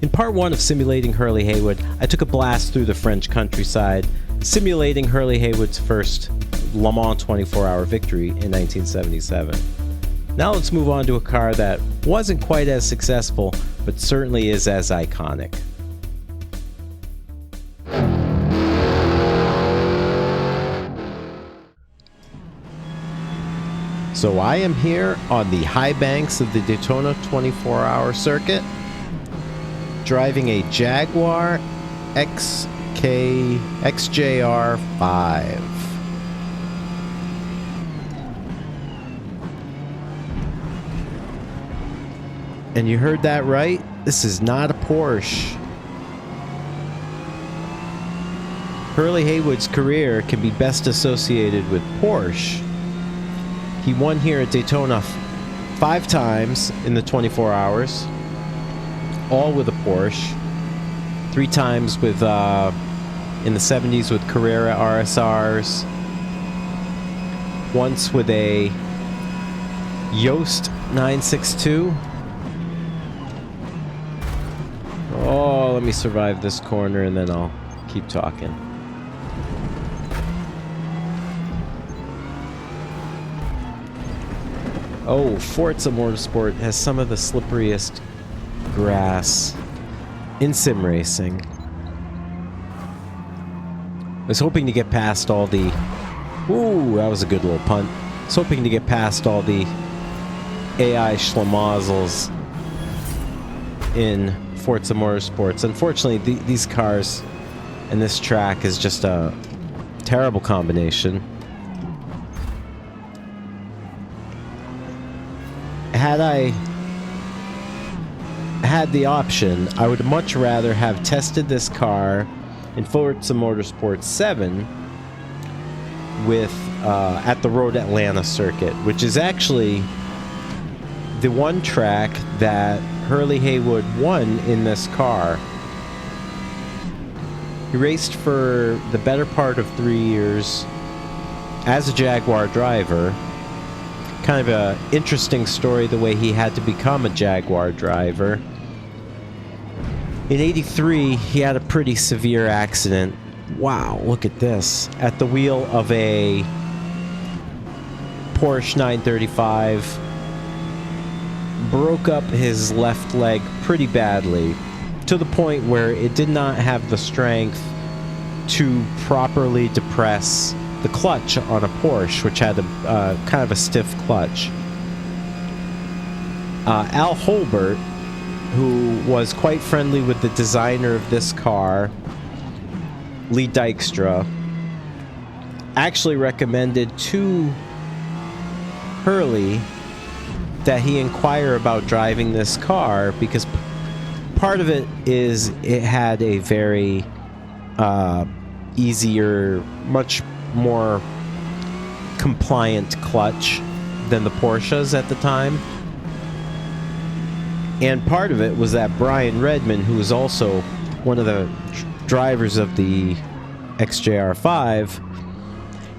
In part 1 of Simulating Hurley Haywood, I took a blast through the French countryside, simulating Hurley Haywood's first Le Mans 24-hour victory in 1977. Now let's move on to a car that wasn't quite as successful, but certainly is as iconic. So I am here on the high banks of the Daytona 24-hour circuit, driving a Jaguar XJR-5. And you heard that right, this is not a Porsche. Hurley Haywood's career can be best associated with Porsche. He won here at Daytona 5 times in the 24 hours, all with a Porsche. 3 times with in the 70s with Carrera RSRs. Once with a Yost 962. Oh, let me survive this corner and then I'll keep talking. Oh, Forza Motorsport has some of the slipperiest grass in sim racing. I was hoping to get past all the... Ooh, that was a good little punt. I was hoping to get past all the AI schlemazzles in Forza Motorsports. Unfortunately, these cars and this track is just a terrible combination. Had I had the option, I would much rather have tested this car in Forza Motorsport 7 with at the Road Atlanta circuit, which is actually the one track that Hurley Haywood won in this car. He raced for the better part of 3 years as a Jaguar driver. Kind of a interesting story, the way he had to become a Jaguar driver. In '83, he had a pretty severe accident. Wow, look at this. At the wheel of a Porsche 935. Broke up his left leg pretty badly, to the point where it did not have the strength to properly depress the clutch on a Porsche, which had a kind of a stiff clutch. Al Holbert, who was quite friendly with the designer of this car, Lee Dykstra, actually recommended to Hurley that he inquire about driving this car, because part of it is it had a very easier, much more compliant clutch than the Porsches at the time. And part of it was that Brian Redman, who was also one of the drivers of the XJR-5,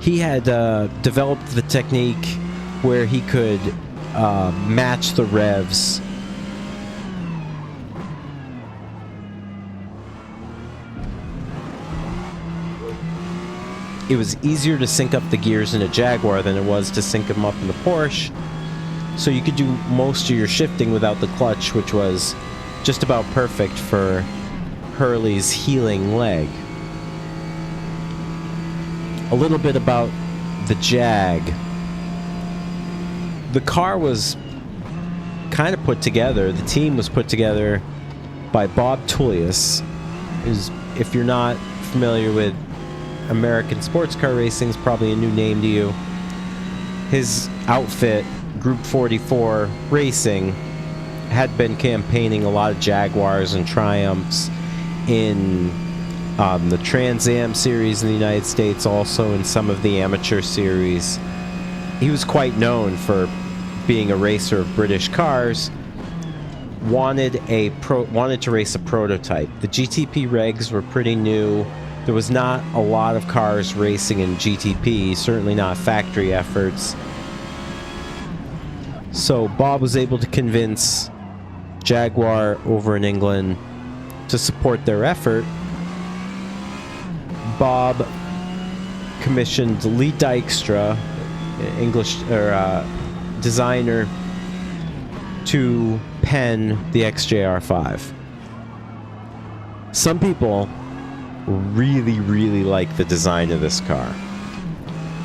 he had developed the technique where he could match the revs. It was easier to sync up the gears in a Jaguar than it was to sync them up in the Porsche. So you could do most of your shifting without the clutch, which was just about perfect for Hurley's healing leg. A little bit about the Jag. The car was kind of put together. The team was put together by Bob Tullius. If you're not familiar with American sports car racing, is probably a new name to you. His outfit, Group 44 Racing, had been campaigning a lot of Jaguars and Triumphs in the Trans Am series in the United States, also in some of the amateur series. He was quite known for being a racer of British cars. Wanted to race a prototype. The GTP regs were pretty new. There was not a lot of cars racing in GTP, certainly not factory efforts. So Bob was able to convince Jaguar over in England to support their effort, Bob commissioned Lee Dykstra, English designer, to pen the XJR-5. Some people really, really like the design of this car.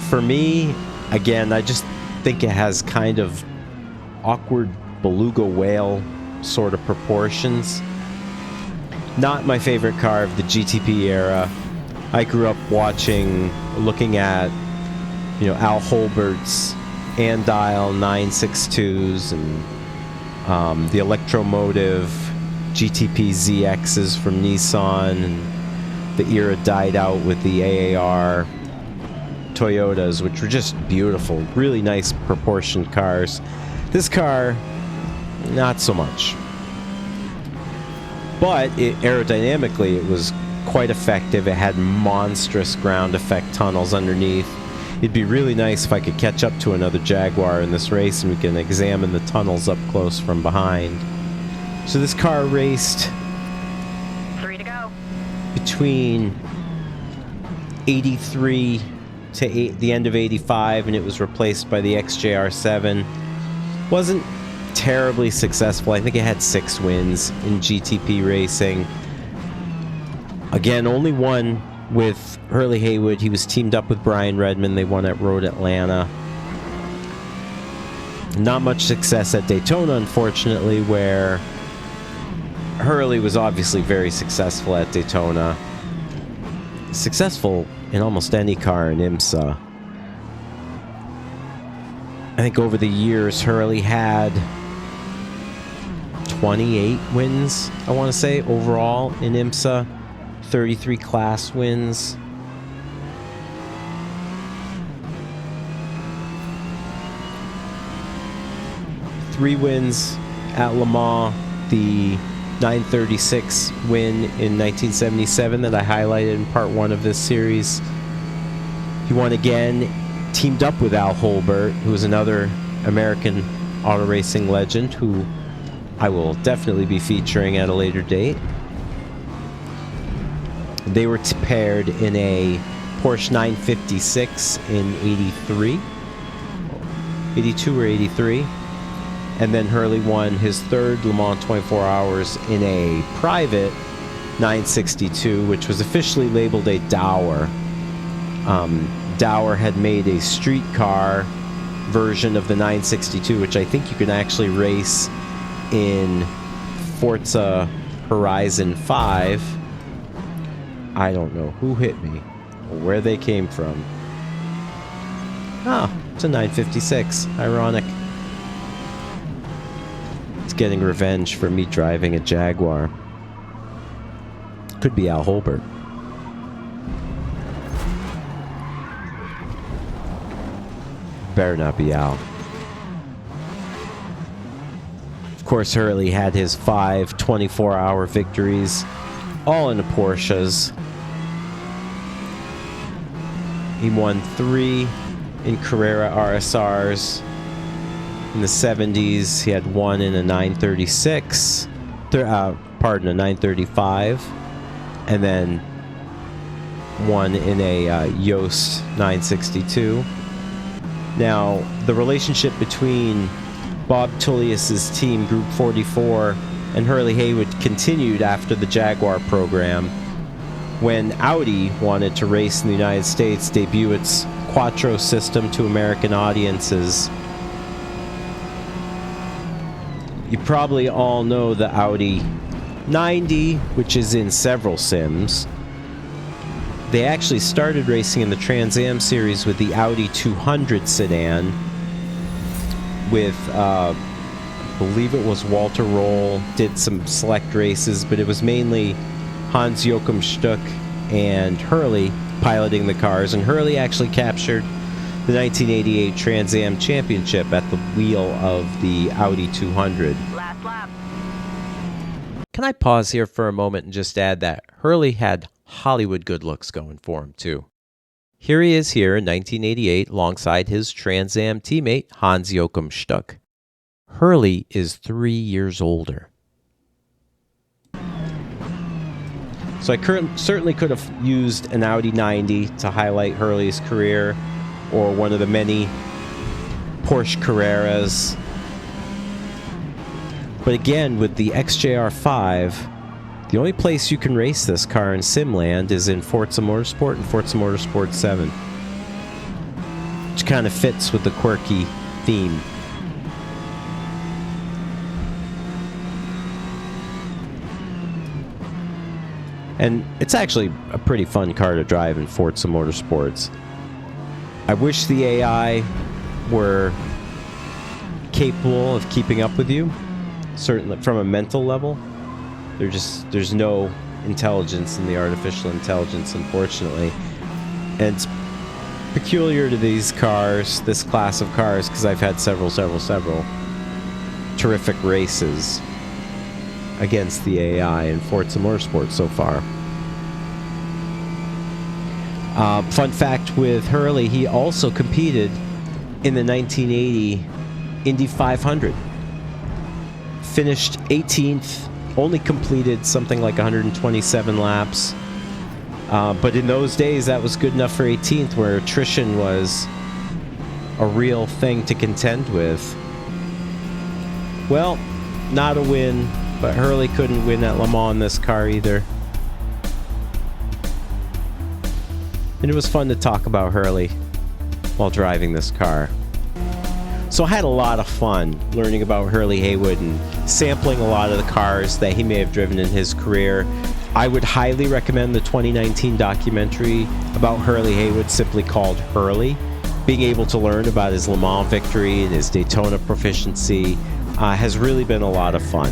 For me, again, I just think it has kind of awkward beluga whale sort of proportions. Not my favorite car of the GTP era. I grew up looking at, Al Holbert's Andile 962s and the Electromotive GTP ZXs from Nissan, and the era died out with the AAR Toyotas, which were just beautiful, really nice proportioned cars. This car, not so much. But aerodynamically, it was quite effective. It had monstrous ground effect tunnels underneath. It'd be really nice if I could catch up to another Jaguar in this race and we can examine the tunnels up close from behind. So this car raced 3 to go. Between 83 to the end of 85, and it was replaced by the XJR-7. Wasn't terribly successful. I think it had 6 wins in GTP racing. Again, only one with Hurley Haywood. He was teamed up with Brian Redmond. They won at Road Atlanta. Not much success at Daytona, unfortunately, where Hurley was obviously very successful at Daytona. Successful in almost any car in IMSA. I think over the years, Hurley had 28 wins, I want to say, overall in IMSA. 33 class wins. Three wins at Le Mans, the 936 win in 1977 that I highlighted in part 1 of this series. He won again, teamed up with Al Holbert, who is another American auto racing legend who I will definitely be featuring at a later date. They were paired in a Porsche 956 in 82 or 83. And then Hurley won his third Le Mans 24 Hours in a private 962, which was officially labeled a Dower. Dower had made a street car version of the 962, which I think you can actually race in Forza Horizon 5. I don't know who hit me or where they came from. Oh, it's a 956. Ironic. It's getting revenge for me driving a Jaguar. Could be Al Holbert. Better not be Al. Of course, Hurley had his 5 24-hour victories, all in the Porsches. He won 3 in Carrera RSRs. In the 70s, he had 1 in a 936, a 935, and then 1 in a Yost 962. Now, the relationship between Bob Tullius's team, Group 44, and Hurley Haywood continued after the Jaguar program, when Audi wanted to race in the United States, debut its Quattro system to American audiences. You probably all know the Audi 90, which is in several sims. They actually started racing in the Trans Am series with the Audi 200 sedan with, I believe it was Walter Roll, did some select races, but it was mainly Hans-Joachim Stuck and Hurley piloting the cars, and Hurley actually captured the 1988 Trans Am Championship at the wheel of the Audi 200. Last lap. Can I pause here for a moment and just add that Hurley had Hollywood good looks going for him too. Here he is here in 1988 alongside his Trans Am teammate Hans-Joachim Stuck. Hurley is 3 years older. So I certainly could have used an Audi 90 to highlight Hurley's career, or one of the many Porsche Carreras. But again, with the XJR-5, the only place you can race this car in Simland is in Forza Motorsport and Forza Motorsport 7. Which kind of fits with the quirky theme. And it's actually a pretty fun car to drive in Forza Motorsports. I wish the AI were capable of keeping up with you, certainly from a mental level. There's no intelligence in the artificial intelligence, unfortunately. And it's peculiar to these cars, this class of cars, because I've had several terrific races against the AI in Forza Motorsport so far. Fun fact with Hurley, he also competed in the 1980 Indy 500. Finished 18th, only completed something like 127 laps. But in those days, that was good enough for 18th, where attrition was a real thing to contend with. Well, not a win, but Hurley couldn't win at Le Mans in this car either. And it was fun to talk about Hurley while driving this car. So I had a lot of fun learning about Hurley Haywood and sampling a lot of the cars that he may have driven in his career. I would highly recommend the 2019 documentary about Hurley Haywood, simply called Hurley. Being able to learn about his Le Mans victory and his Daytona proficiency has really been a lot of fun.